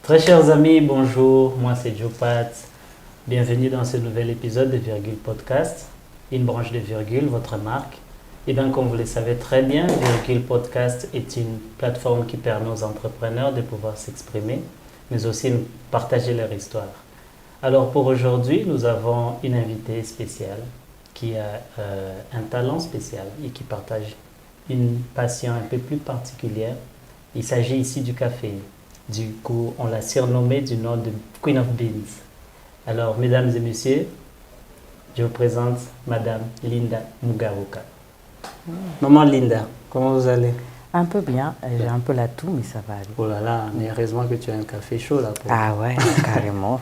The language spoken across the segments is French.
Très chers amis, bonjour, moi c'est Joe Pat. Bienvenue dans ce nouvel épisode de Virgule Podcast, une branche de Virgule, votre marque. Et bien comme vous le savez très bien, Virgule Podcast est une plateforme qui permet aux entrepreneurs de pouvoir s'exprimer, mais aussi de partager leur histoire. Alors pour aujourd'hui, nous avons une invitée spéciale qui a un talent spécial et qui partage une passion un peu plus particulière. Il s'agit ici du café. Du coup, on l'a surnommée du nom de Queen of Beans. Alors, mesdames et messieurs, je vous présente Madame Linda Mugaruka. Maman Linda, comment vous allez? Un peu bien, j'ai un peu la toux, mais ça va aller. Oh là là, mais heureusement que tu as un café chaud là. Ah ouais, carrément.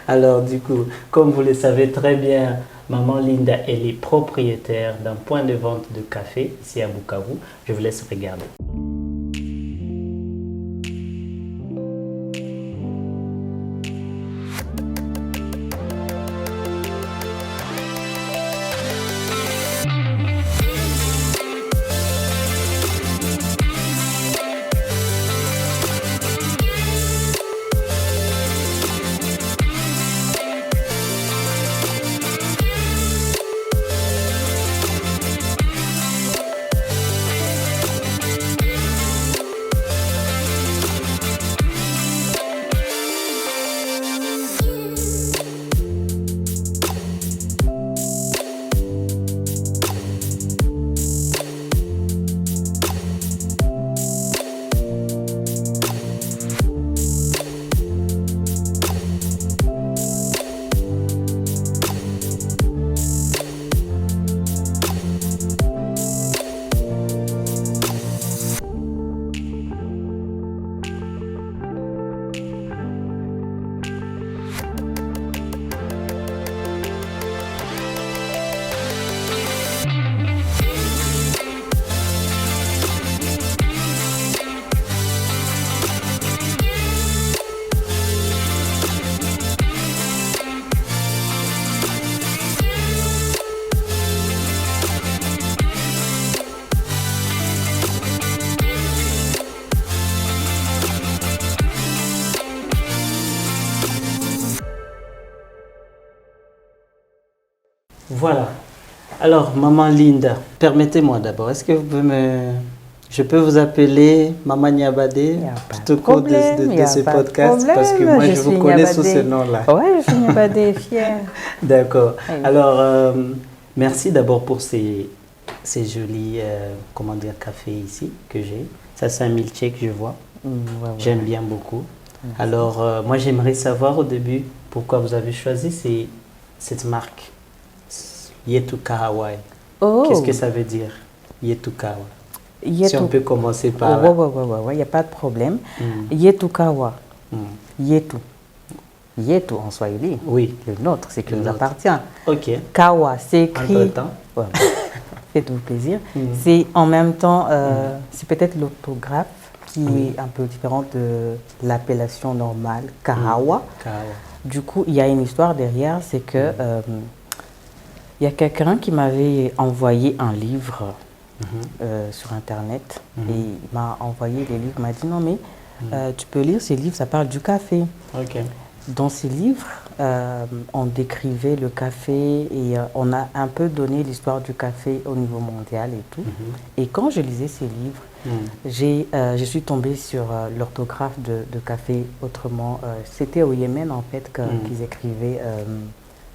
Alors, du coup, comme vous le savez très bien, Maman Linda, elle est propriétaire d'un point de vente de café ici à Bukavu. Je vous laisse regarder. Voilà. Alors, Maman Linda, permettez-moi d'abord, est-ce que vous pouvez je peux vous appeler Maman Niabadé tout au cours de ce podcast parce que moi je vous connais sous ce nom-là. Oui, je suis Niabadé, fière. D'accord. Oui. Alors, merci d'abord pour ces jolis cafés ici que j'ai. Ça, c'est un milkshake, je vois. J'aime bien beaucoup. Merci. Alors, moi j'aimerais savoir au début pourquoi vous avez choisi cette marque. Yetu Kahawa. Oh. Qu'est-ce que ça veut dire, Yetu Kahawa? Si on peut commencer par là. Oui, il n'y a pas de problème. Yetu Kahawa. Yetu. Yetu en swahili. Oui. Le nôtre, c'est qui nous appartient. Ok. Kawa, c'est écrit. Entre-temps. Ouais, faites-vous plaisir. C'est en même temps, c'est peut-être l'orthographe qui est un peu différente de l'appellation normale, Kahawa. Kahawa. Du coup, il y a une histoire derrière, c'est que il y a quelqu'un qui m'avait envoyé un livre sur Internet et il m'a envoyé les livres, il m'a dit non mais tu peux lire ces livres, ça parle du café. Okay. Dans ces livres, on décrivait le café et on a un peu donné l'histoire du café au niveau mondial et tout. Et quand je lisais ces livres, je suis tombée sur l'orthographe de café autrement. C'était au Yémen en fait qu'ils écrivaient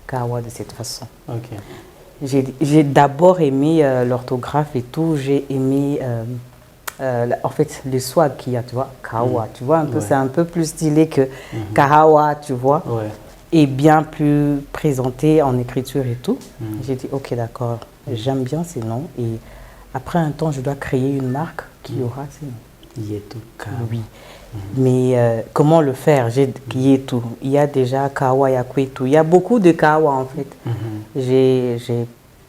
Kawa de cette façon. Okay. J'ai d'abord aimé l'orthographe et tout, j'ai aimé en fait le swag qu'il y a, tu vois, Kawa, tu vois un peu, c'est un peu plus stylé que Kahawa, tu vois, et bien plus présenté en écriture et tout. J'ai dit ok d'accord, j'aime bien ces noms et après un temps je dois créer une marque qui aura ces noms. Yetu Kahawa. Oui. Mais comment le faire? J'ai Yetu. Il y a déjà Kawa, il y a Kwetu. Il y a beaucoup de Kawa en fait. J'ai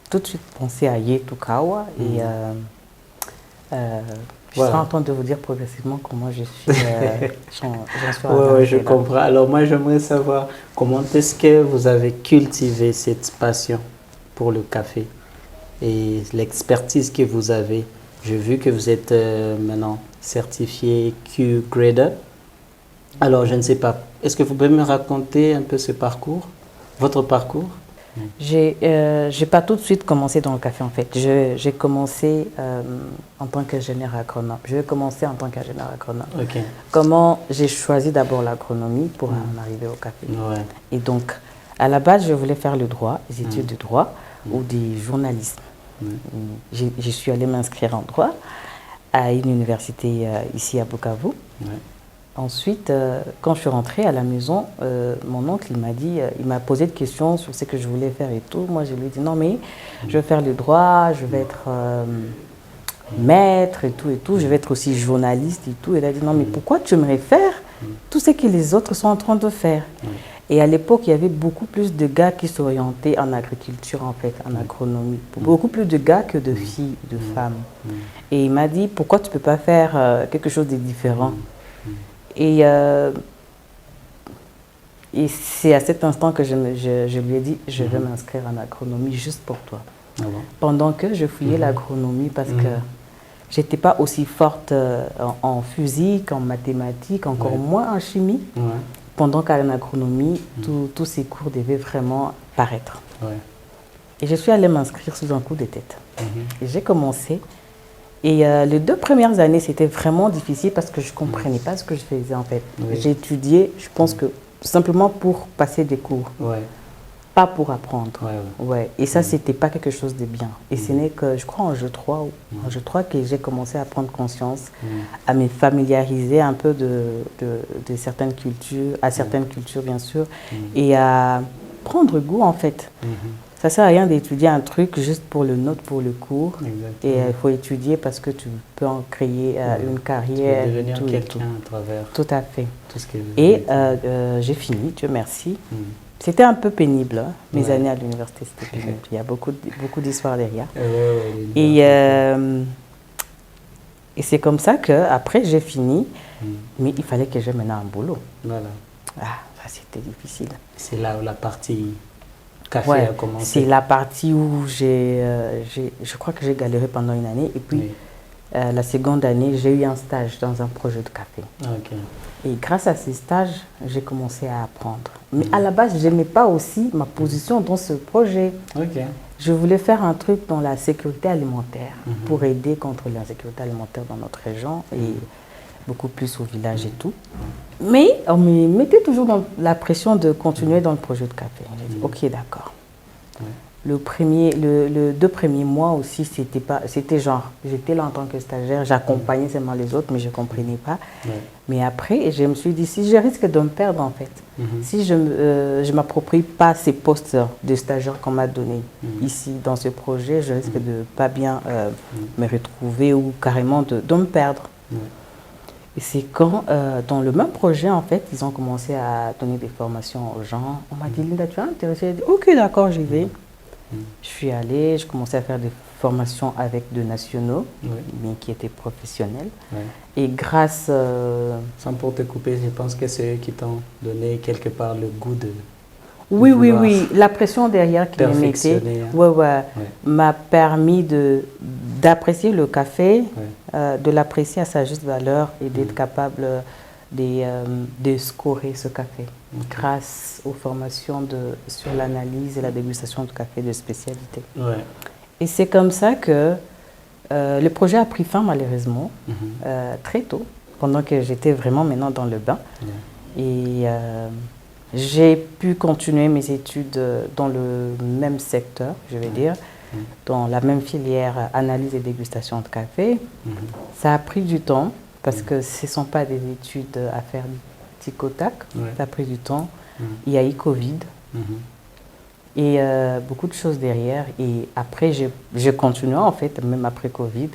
tout de suite pensé à Yetu Kawa et je suis en train de vous dire progressivement comment je suis. Oui, je comprends. Alors moi j'aimerais savoir comment est-ce que vous avez cultivé cette passion pour le café et l'expertise que vous avez. J'ai vu que vous êtes maintenant certifié Q-Grader. Alors, je ne sais pas, est-ce que vous pouvez me raconter un peu ce parcours, votre parcours? J'ai pas tout de suite commencé dans le café en fait. J'ai commencé en tant qu'ingénieur agronome. Je vais commencer en tant qu'ingénieur agronome. Ok. Comment j'ai choisi d'abord l'agronomie pour en arriver au café. Ouais. Et donc, à la base, je voulais faire le droit, les études de droit ou du journalisme. Je suis allée m'inscrire en droit à une université ici à Bukavu. Ouais. Ensuite, quand je suis rentrée à la maison, mon oncle, il m'a posé des questions sur ce que je voulais faire et tout. Moi, je lui ai dit, non, mais je vais faire le droit, je vais être maître et tout, je vais être aussi journaliste et tout. Il a dit, non, mais pourquoi tu aimerais faire tout ce que les autres sont en train de faire? Et à l'époque, il y avait beaucoup plus de gars qui s'orientaient en agriculture, en fait, en agronomie. Beaucoup plus de gars que de filles, de femmes. Et il m'a dit, pourquoi tu ne peux pas faire quelque chose de différent? Et c'est à cet instant que je lui ai dit, je vais m'inscrire en agronomie juste pour toi. Ah bon? Pendant que je fouillais l'agronomie parce que je n'étais pas aussi forte en physique, en mathématiques, encore moins en chimie. Pendant qu'en agronomie, tous ces cours devaient vraiment paraître. Et je suis allée m'inscrire sous un coup de tête. Et j'ai commencé. Et les 2 premières années, c'était vraiment difficile parce que je ne comprenais pas ce que je faisais en fait. J'ai étudié, je pense que simplement pour passer des cours, pas pour apprendre. Et ça, ce n'était pas quelque chose de bien. Et ce n'est que, je crois, en jeu 3 que j'ai commencé à prendre conscience, à me familiariser un peu de certaines cultures, à certaines cultures bien sûr, et à prendre goût en fait. Ça ne sert à rien d'étudier un truc juste pour le note, pour le cours. Exactement. Et il faut étudier parce que tu peux en créer une carrière. Tu peux devenir quelqu'un à travers. Tout à fait. Tout ce que et j'ai fini, Dieu merci. C'était un peu pénible, hein. Mes années à l'université, c'était pénible. Il y a beaucoup d'histoires derrière. Et c'est comme ça qu'après j'ai fini, mais il fallait que j'aie maintenant un boulot. Voilà. Ah, ça c'était difficile. C'est là où la partie café a commencé. C'est la partie où je crois que j'ai galéré pendant une année. Et puis, la seconde année, j'ai eu un stage dans un projet de café. Okay. Et grâce à ces stages, j'ai commencé à apprendre. Mais à la base, je n'aimais pas aussi ma position dans ce projet. Je voulais faire un truc dans la sécurité alimentaire pour aider contre l'insécurité alimentaire dans notre région et beaucoup plus au village et tout. Mais on me mettait toujours dans la pression de continuer dans le projet de café. J'ai dit, ok, d'accord. Le 2 premiers mois aussi, c'était genre, j'étais là en tant que stagiaire, j'accompagnais seulement les autres, mais je ne comprenais pas. Mais après, je me suis dit, si je risque de me perdre en fait, si je ne m'approprie pas ces postes de stagiaire qu'on m'a donné ici dans ce projet, je risque de ne pas bien me retrouver ou carrément de me perdre. Et c'est quand, dans le même projet, en fait, ils ont commencé à donner des formations aux gens. On m'a dit, Linda, tu es intéressée? J'ai dit, ok, d'accord, j'y vais. Je suis allée, je commençais à faire des formations avec des nationaux, mais qui étaient professionnels. Et grâce... Sans pour te couper, je pense que c'est eux qui t'ont donné quelque part le goût de... Oui, la pression derrière qui me mettait m'a permis d'apprécier le café, de l'apprécier à sa juste valeur et d'être capable de scorer ce café grâce aux formations sur l'analyse et la dégustation de café de spécialité. Et c'est comme ça que le projet a pris fin malheureusement très tôt, pendant que j'étais vraiment maintenant dans le bain. Et j'ai pu continuer mes études dans le même secteur, je vais dire, dans la même filière analyse et dégustation de café. Ça a pris du temps parce que ce ne sont pas des études à faire tic au tac. Ça a pris du temps. Il y a eu Covid et beaucoup de choses derrière. Et après, je continuais en fait, même après Covid.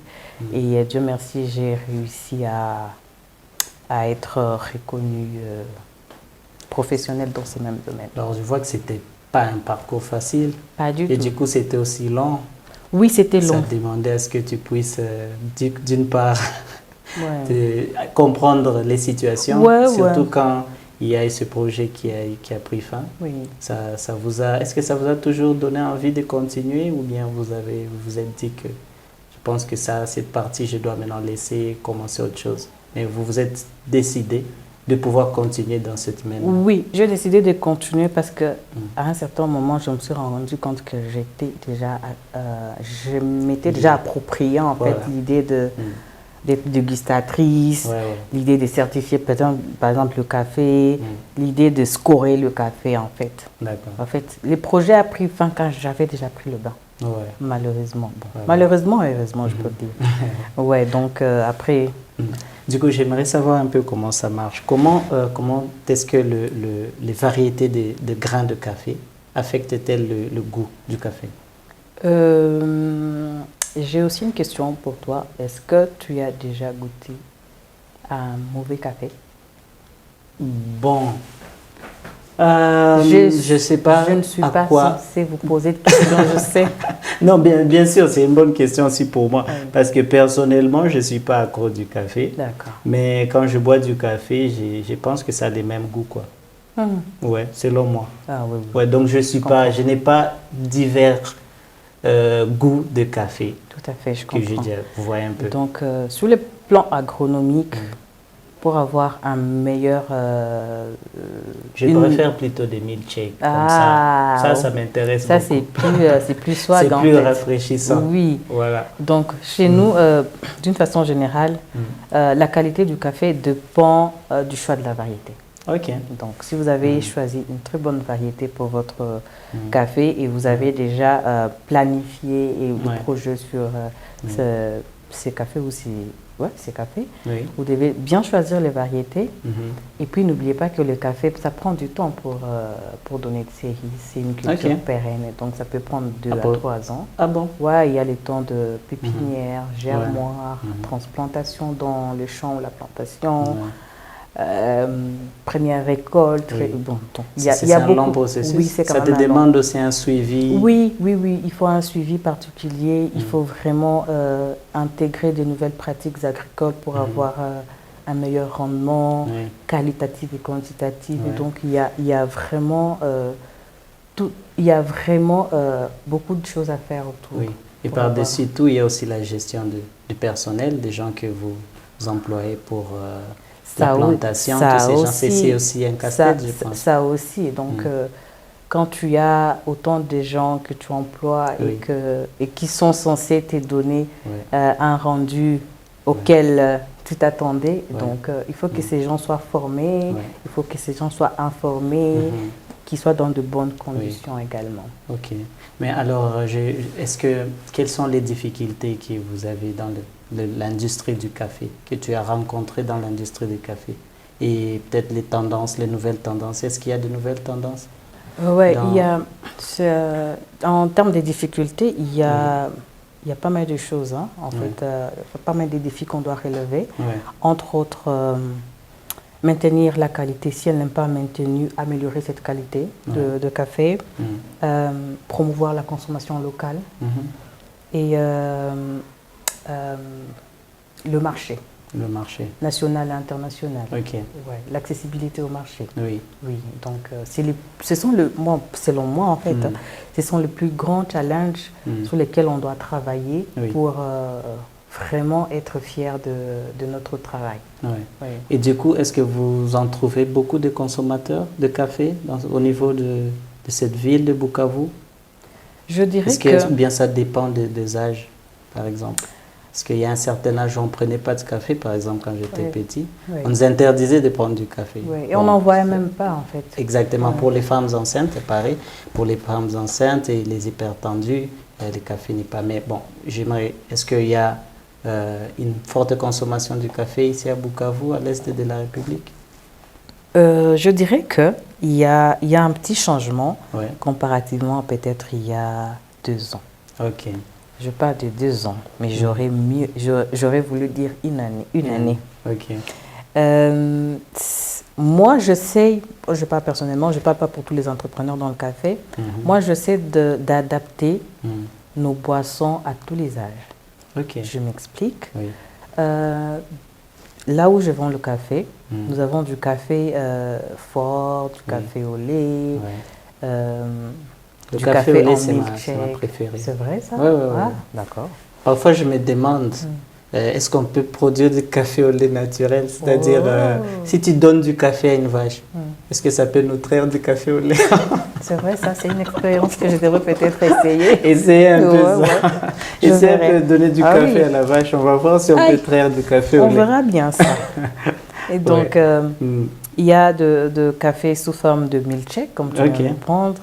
Et Dieu merci, j'ai réussi à être reconnue professionnelle dans ce même domaine. Alors, je vois que ce n'était pas un parcours facile. Pas du tout. Et du coup, c'était aussi long. Oui, c'était long. Ça demandait à ce que tu puisses, d'une part, comprendre les situations, surtout quand il y a eu ce projet qui a pris fin. Est-ce que ça vous a toujours donné envie de continuer ou bien vous vous êtes dit que je pense que cette partie, je dois maintenant laisser commencer autre chose? Mais vous vous êtes décidé de pouvoir continuer dans cette même... Oui, j'ai décidé de continuer parce que à un certain moment, je me suis rendu compte que je m'étais déjà approprié en fait l'idée d'être dégustatrice, l'idée de certifier par exemple le café, l'idée de scorer le café en fait. D'accord. En fait, le projet a pris fin quand j'avais déjà pris le bain. Ouais. Malheureusement. Bon. Malheureusement, heureusement, je peux dire. Ouais, donc après... Du coup, j'aimerais savoir un peu comment ça marche. Comment est-ce que les variétés de grains de café affectent-elles le goût du café? J'ai aussi une question pour toi. Est-ce que tu as déjà goûté un mauvais café? Bon, je ne sais pas. Je ne suis pas censée vous poser de questions, je sais. Non, bien sûr, c'est une bonne question aussi pour moi. Parce que personnellement, je ne suis pas accro du café. D'accord. Mais quand je bois du café, je pense que ça a les mêmes goûts, quoi. Ouais, selon moi. Ah, oui. Ouais, donc je n'ai pas divers goûts de café. Tout à fait, je comprends. Vous voyez un peu. Donc, sur le plan agronomique, pour avoir un meilleur... je préfère plutôt des milkshakes comme ça. Ça m'intéresse beaucoup. Ça, c'est plus swag, c'est plus rafraîchissant. Oui. Voilà. Donc, chez nous, d'une façon générale, la qualité du café dépend du choix de la variété. Ok. Donc, si vous avez choisi une très bonne variété pour votre café et vous avez déjà planifié des projets sur ces cafés ou ces cafés, vous devez bien choisir les variétés. Et puis, n'oubliez pas que le café, ça prend du temps pour donner de séries. C'est une culture pérenne, donc ça peut prendre 2 à 3 ans. Ah bon? Ouais, il y a les temps de pépinière, germoire, transplantation dans le champ ou la plantation. Première récolte. Bon, il y a beaucoup. Long processus. Oui, c'est quand ça même te demande aussi un suivi. Oui, il faut un suivi particulier. Il faut vraiment intégrer de nouvelles pratiques agricoles pour avoir un meilleur rendement qualitatif et quantitatif. Et donc, il y a vraiment, beaucoup de choses à faire autour. Oui. Et par-dessus tout, il y a aussi la gestion du personnel, des gens que vous employez pour... la plantation, tous ces gens, c'est aussi un casse-tête, je pense. Ça aussi. Donc, quand tu as autant de gens que tu emploies et qui sont censés te donner un rendu auquel tu t'attendais, donc il faut que ces gens soient formés, il faut que ces gens soient informés, qu'ils soient dans de bonnes conditions également. Ok. Mais alors, quelles sont les difficultés que vous avez dans l'industrie du café, que tu as rencontrées dans l'industrie du café? Et peut-être les nouvelles tendances. Est-ce qu'il y a de nouvelles tendances? Oui, en termes de difficultés, il y a pas mal de choses. En fait, pas mal de défis qu'on doit relever. Entre autres, maintenir la qualité, si elle n'est pas maintenue, améliorer cette qualité de café, promouvoir la consommation locale et le marché. Le marché. National et international. Ok. Ouais, l'accessibilité au marché. Oui. Oui, donc selon moi en fait, ce sont les plus grands challenges sur lesquels on doit travailler pour vraiment être fiers de notre travail. Ouais. Et du coup, est-ce que vous en trouvez beaucoup de consommateurs de café au niveau de cette ville de Bukavu? Je dirais que bien ça dépend des âges, par exemple? Parce qu'il y a un certain âge où on ne prenait pas de café, par exemple, quand j'étais petit. On nous interdisait de prendre du café. Et on n'en voyait même pas, en fait. Exactement. Pour les femmes enceintes, c'est pareil. Pour les femmes enceintes et les hypertendues, le café n'est pas... Mais bon, est-ce qu'il y a une forte consommation du café ici à Bukavu, à l'est de la République? Je dirais qu'il y a un petit changement comparativement peut-être il y a 2 ans. Ok. Je parle de 2 ans, mais j'aurais voulu dire une année. Ok. Moi, je parle personnellement, je ne parle pas pour tous les entrepreneurs dans le café. Moi, j'essaie d'adapter nos boissons à tous les âges. Ok. Je m'explique. Oui. Là où je vends le café, nous avons du café fort, du café au lait, le café au lait, c'est ma milkshake. préférée. C'est vrai ça? Oui. Ah, d'accord. Parfois, je me demande est-ce qu'on peut produire du café au lait naturel? C'est-à-dire, si tu donnes du café à une vache, est-ce que ça peut nous traire du café au lait? C'est vrai, ça, c'est une expérience que je devrais peut-être essayer. Essayer un peu ça. Essayer un peu de donner du café oui. à la vache. On va voir si on peut traire du café au lait. On verra bien ça. Et donc, il y a de café sous forme de milkshake, comme tu viens de prendre.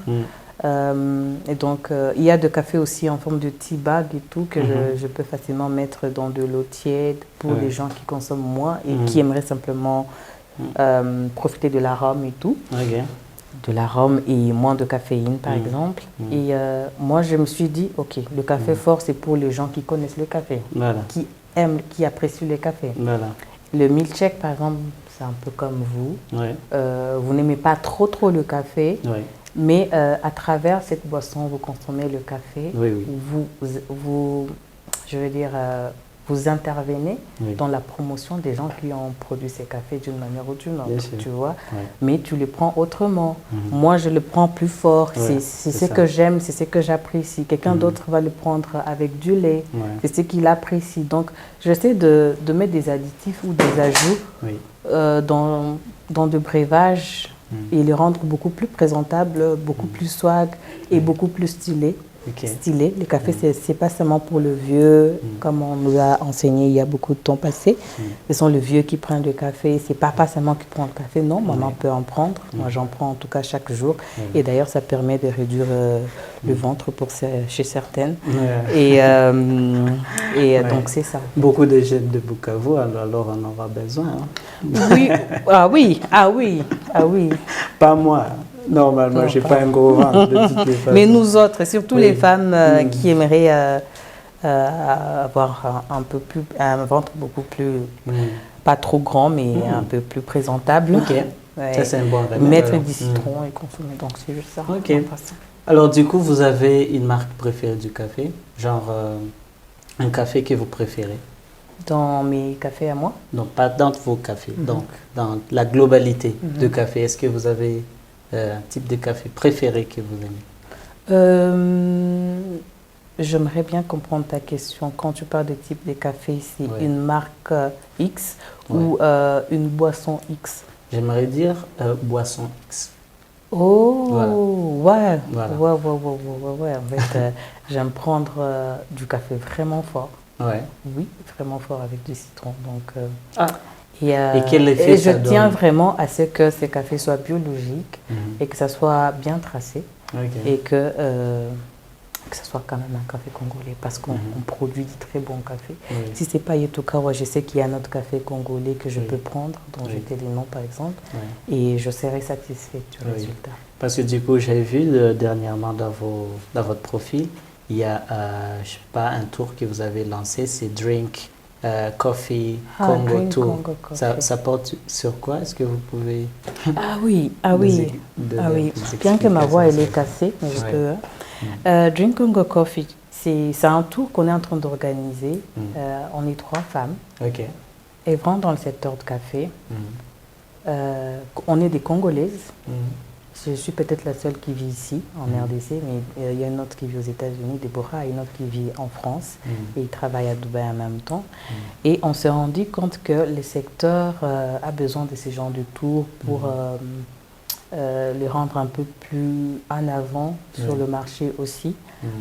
Et donc, il y a de café aussi en forme de tea bag et tout, que je peux facilement mettre dans de l'eau tiède pour les gens qui consomment moins et qui aimeraient simplement profiter de l'arôme et tout. De l'arôme et moins de caféine, par exemple. Et moi, je me suis dit, OK, le café fort, c'est pour les gens qui connaissent le café, qui aiment, qui apprécient le café. Le milkshake, par exemple, c'est un peu comme vous. Vous n'aimez pas trop le café. Mais à travers cette boisson, vous consommez le café, je veux dire, vous intervenez dans la promotion des gens qui ont produit ces cafés d'une manière ou d'une autre, tu vois. Mais tu le prends autrement. Moi, je le prends plus fort. C'est ce que j'aime, c'est ce que j'apprécie. Quelqu'un d'autre va le prendre avec du lait. C'est ce qu'il apprécie. Donc, j'essaie de mettre des additifs ou des ajouts dans de breuvages et les rendre beaucoup plus présentables, beaucoup plus swag et beaucoup plus stylé. Le café, c'est pas seulement pour le vieux, comme on nous a enseigné il y a beaucoup de temps passé. Ce sont les vieux qui prennent le café. C'est pas seulement qui prend le café, non, maman peut en prendre. Moi, j'en prends en tout cas chaque jour. Et d'ailleurs, ça permet de réduire le ventre chez certaines. Et donc, c'est ça. Beaucoup de jeunes de Bukavu, alors on en aura besoin. Oui, oui. Pas moi. Normalement, je n'ai pas un gros ventre de toutes les femmes. Mais nous autres, surtout les femmes qui aimeraient avoir un ventre beaucoup plus, pas trop grand, mais un peu plus présentable. Ça, c'est un bon remède. Mettre du citron et consommer, donc c'est juste ça. Alors, du coup, vous avez une marque préférée du café? Genre, un café que vous préférez? Dans mes cafés à moi? Donc, pas dans vos cafés, donc dans la globalité de café. Est-ce que vous avez un type de café préféré que vous aimez? J'aimerais bien comprendre ta question. Quand tu parles de type de café, c'est une marque X ou une boisson X? J'aimerais dire boisson X. En fait, j'aime prendre du café vraiment fort. Oui, vraiment fort avec du citron. Donc, et quel effet ça je tiens vraiment à ce que ces cafés soient biologiques et que ça soit bien tracé et que ce soit quand même un café congolais parce qu'on produit du très bon café. Si ce n'est pas Yetukawa, je sais qu'il y a un autre café congolais que je peux prendre, dont j'ai les noms par exemple, et je serai satisfaite du résultat. Parce que du coup, j'ai vu dernièrement dans votre profil, il y a, je sais pas, un tour que vous avez lancé, c'est Drink Coffee Congo Tour. Ça porte sur quoi? Est-ce que vous pouvez... Bien que ma voix elle est cassée, mais je peux... Drink Congo Coffee, c'est un tour qu'on est en train d'organiser. On est 3 femmes. Et vraiment dans le secteur de café. On est des Congolaises. Je suis peut-être la seule qui vit ici, en RDC, mais il y a une autre qui vit aux États-Unis, Déborah, et une autre qui vit en France, et ils travaillent à Dubaï en même temps. Et on s'est rendu compte que le secteur a besoin de ces genres de tours pour les rendre un peu plus en avant sur le marché aussi.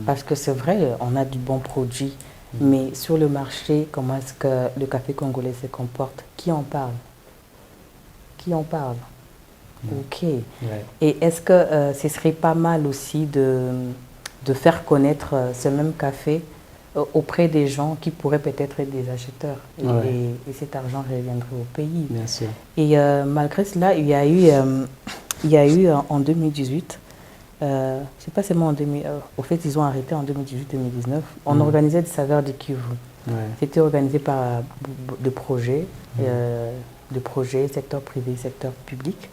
Parce que c'est vrai, on a du bon produit, mais sur le marché, comment est-ce que le café congolais se comporte? Qui en parle? Qui en parle? Et est-ce que ce serait pas mal aussi de faire connaître ce même café auprès des gens qui pourraient peut-être être des acheteurs et cet argent reviendrait au pays. Bien sûr. Et malgré cela, il y a eu en 2018, c'est pas seulement en 2000, au fait ils ont arrêté en 2018-2019, on organisait des saveurs de Kivu. C'était organisé par des projets. Secteur privé, secteur public.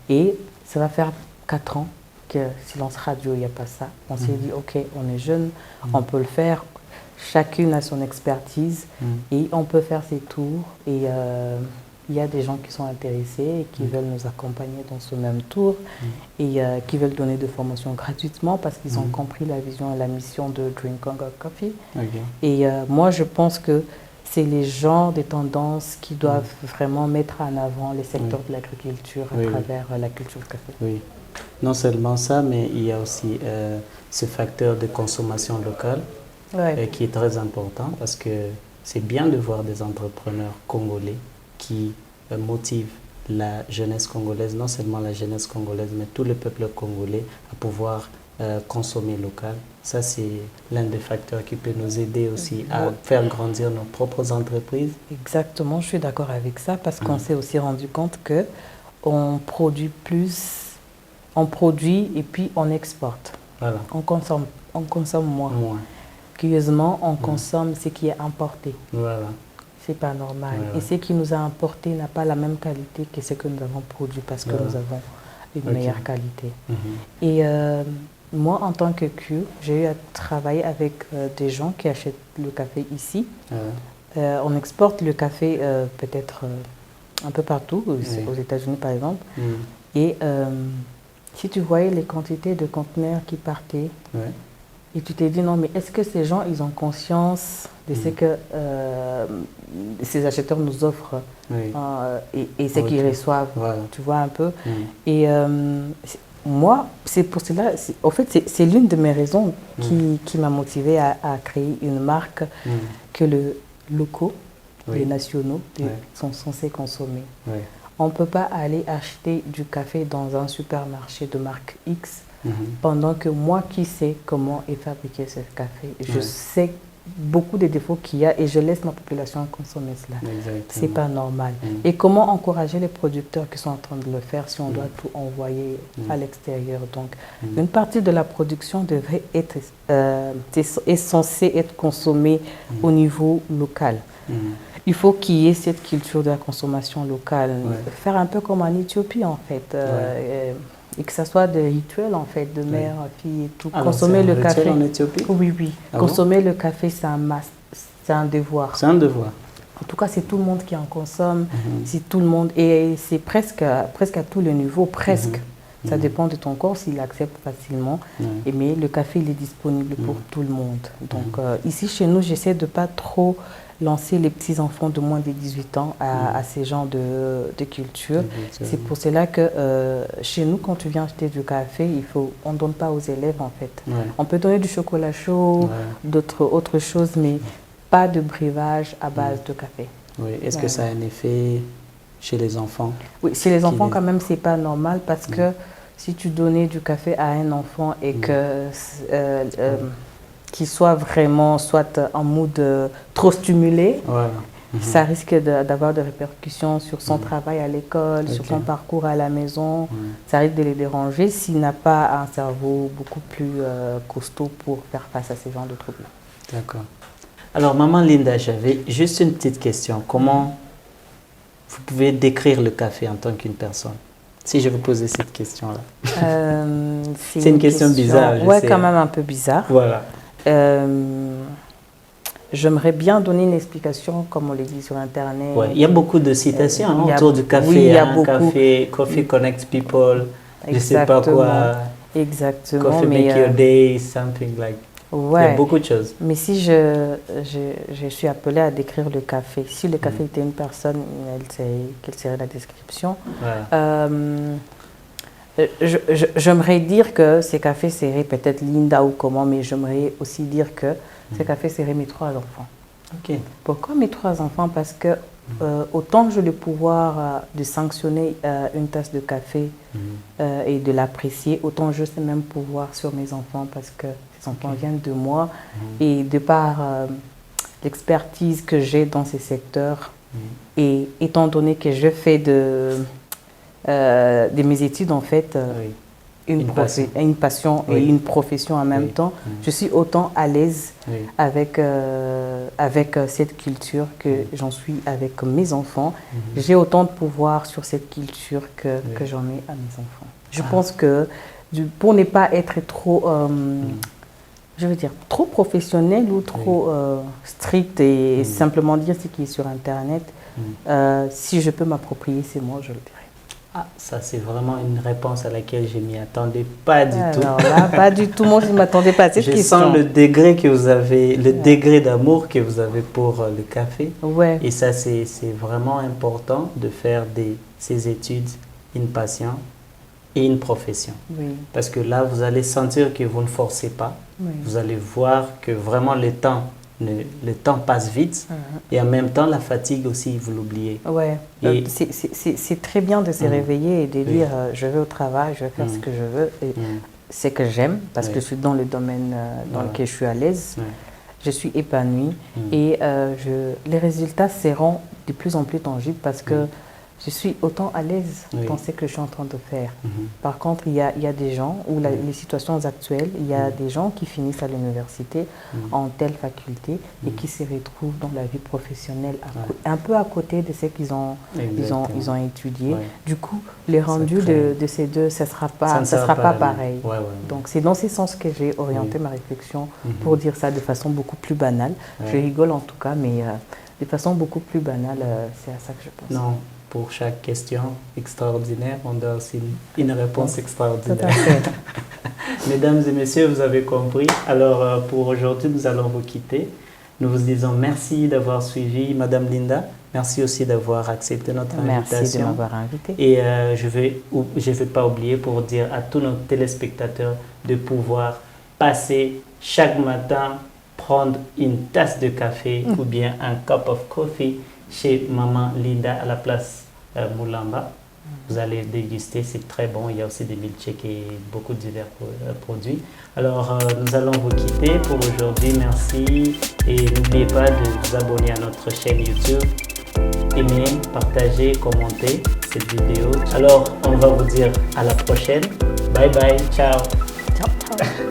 Et ça va faire 4 ans que Silence Radio, il n'y a pas ça. On s'est dit, OK, on est jeunes, on peut le faire. Chacune a son expertise et on peut faire ces tours. Et il y a des gens qui sont intéressés et qui veulent nous accompagner dans ce même tour et qui veulent donner des formations gratuitement parce qu'ils ont compris la vision et la mission de Drink Congo Coffee. Et moi, je pense que c'est les genres de tendances qui doivent vraiment mettre en avant les secteurs de l'agriculture à travers la culture du café. Oui. Non seulement ça, mais il y a aussi ce facteur de consommation locale qui est très important parce que c'est bien de voir des entrepreneurs congolais qui motivent la jeunesse congolaise, non seulement la jeunesse congolaise, mais tout le peuple congolais à pouvoir consommer local. Ça, c'est l'un des facteurs qui peut nous aider aussi à faire grandir nos propres entreprises. Exactement, je suis d'accord avec ça parce qu'on s'est aussi rendu compte que on produit plus, on produit et puis on exporte. Voilà. On consomme moins. Curieusement, on consomme ce qui est importé. Voilà. C'est pas normal. Et ce qui nous a importé n'a pas la même qualité que ce que nous avons produit parce que nous avons une meilleure qualité. Et moi, en tant que Q, j'ai eu à travailler avec des gens qui achètent le café ici. On exporte le café peut-être un peu partout, aux États-Unis par exemple. Et si tu voyais les quantités de conteneurs qui partaient, et tu t'es dit non, mais est-ce que ces gens, ils ont conscience de ce que ces acheteurs nous offrent et ce qu'ils reçoivent, tu vois un peu. Et moi, c'est pour cela, en fait, c'est l'une de mes raisons qui m'a motivée à créer une marque que les locaux, les nationaux sont censés consommer. On ne peut pas aller acheter du café dans un supermarché de marque X pendant que moi qui sais comment est fabriqué ce café, je sais beaucoup des défauts qu'il y a et je laisse ma population consommer cela. C'est pas normal. Et comment encourager les producteurs qui sont en train de le faire si on doit tout envoyer à l'extérieur? Donc, une partie de la production devrait être est censée être consommée au niveau local. Il faut qu'il y ait cette culture de la consommation locale. Faire un peu comme en Éthiopie en fait. Et que ça soit des rituels en fait, de mère, fille et tout. Alors, consommer le café en Éthiopie? Oui. Consommer le café, c'est un must, c'est un devoir. C'est un devoir. En tout cas, c'est tout le monde qui en consomme, c'est tout le monde. Et c'est presque à tous les niveaux, presque. Ça dépend de ton corps s'il accepte facilement. Mais le café, il est disponible pour tout le monde. Donc ici, chez nous, j'essaie de ne pas trop lancer les petits-enfants de moins de 18 ans à ces genres de culture. C'est pour cela que chez nous, quand tu viens acheter du café, on ne donne pas aux élèves en fait. On peut donner du chocolat chaud, autres choses, mais pas de breuvage à base de café. Est-ce que ça a un effet chez les enfants? Oui, chez les enfants quand même, c'est pas normal parce que si tu donnais du café à un enfant et que qu'il soit vraiment soit en mood trop stimulé, ça risque d'avoir des répercussions sur son travail à l'école, sur son parcours à la maison. Ça risque de les déranger s'il n'a pas un cerveau beaucoup plus costaud pour faire face à ce genre de troubles. D'accord. Alors, maman Linda, j'avais juste une petite question. Comment vous pouvez décrire le café en tant qu'une personne? Si je vous posais cette question-là. C'est une question bizarre. Oui, quand même un peu bizarre. Voilà. J'aimerais bien donner une explication, comme on l'a dit sur Internet. Il y a beaucoup de citations autour du café. Il y a beaucoup. Coffee connects people. Je ne sais pas quoi. Exactement. Coffee make your day, something like. Il y a beaucoup de choses. Mais si je suis appelée à décrire le café, si le café était une personne, quelle serait la description? J'aimerais dire que ces cafés seraient peut-être Linda ou comment, mais j'aimerais aussi dire que ces cafés seraient mes 3 enfants. Pourquoi mes 3 enfants? Parce que autant j'ai le pouvoir de sanctionner une tasse de café et de l'apprécier, autant je sais même pouvoir sur mes enfants parce que ces enfants viennent de moi et de par l'expertise que j'ai dans ces secteurs et étant donné que je fais de mes études en fait une passion et une profession en même temps, je suis autant à l'aise avec cette culture que j'en suis avec mes enfants. J'ai autant de pouvoir sur cette culture que j'en ai à mes enfants. Je pense que pour ne pas être trop je veux dire trop professionnel ou trop strict et simplement dire ce qui est sur Internet, si je peux m'approprier ces mots, je le dirais. Ah, ça c'est vraiment une réponse à laquelle je m'y attendais pas du tout. Alors là, pas du tout. Moi, je ne m'attendais pas à cette question. Je sens le degré que vous avez, le degré d'amour que vous avez pour le café. Ouais. Et ça, c'est vraiment important de faire ces études une passion et une profession. Oui. Parce que là, vous allez sentir que vous ne forcez pas. Oui. Vous allez voir que vraiment le temps passe vite. Et en même temps, la fatigue aussi, vous l'oubliez. Ouais. Et c'est très bien de se réveiller et de dire je vais au travail, je vais faire ce que je veux. Et c'est que j'aime parce que je suis dans le domaine dans lequel je suis à l'aise. Je suis épanouie et les résultats seront de plus en plus tangibles parce que je suis autant à l'aise dans ce que je suis en train de faire. Par contre, il y a des gens, ou les situations actuelles, il y a des gens qui finissent à l'université en telle faculté et qui se retrouvent dans la vie professionnelle un peu à côté de ce qu'ils ont étudié. Du coup, les rendus de ces deux, ça ne sera pas pareil. Donc, c'est dans ce sens que j'ai orienté ma réflexion pour dire ça de façon beaucoup plus banale. Je rigole en tout cas, mais de façon beaucoup plus banale, c'est à ça que je pense. Non. Pour chaque question extraordinaire, on donne aussi une réponse extraordinaire. Tout à fait. Mesdames et messieurs, vous avez compris. Alors, pour aujourd'hui, nous allons vous quitter. Nous vous disons merci d'avoir suivi Madame Linda. Merci aussi d'avoir accepté notre invitation. Merci de m'avoir invité. Et je vais pas oublier pour dire à tous nos téléspectateurs de pouvoir passer chaque matin, prendre une tasse de café ou bien un cup of coffee chez Maman Linda à la place Moulamba. Vous allez déguster, c'est très bon. Il y a aussi des milkshakes et beaucoup de divers produits. Alors, nous allons vous quitter pour aujourd'hui. Merci et n'oubliez pas de vous abonner à notre chaîne YouTube. Aimez, partagez, commentez cette vidéo. Alors, on va vous dire à la prochaine. Bye bye, ciao. Ciao, ciao.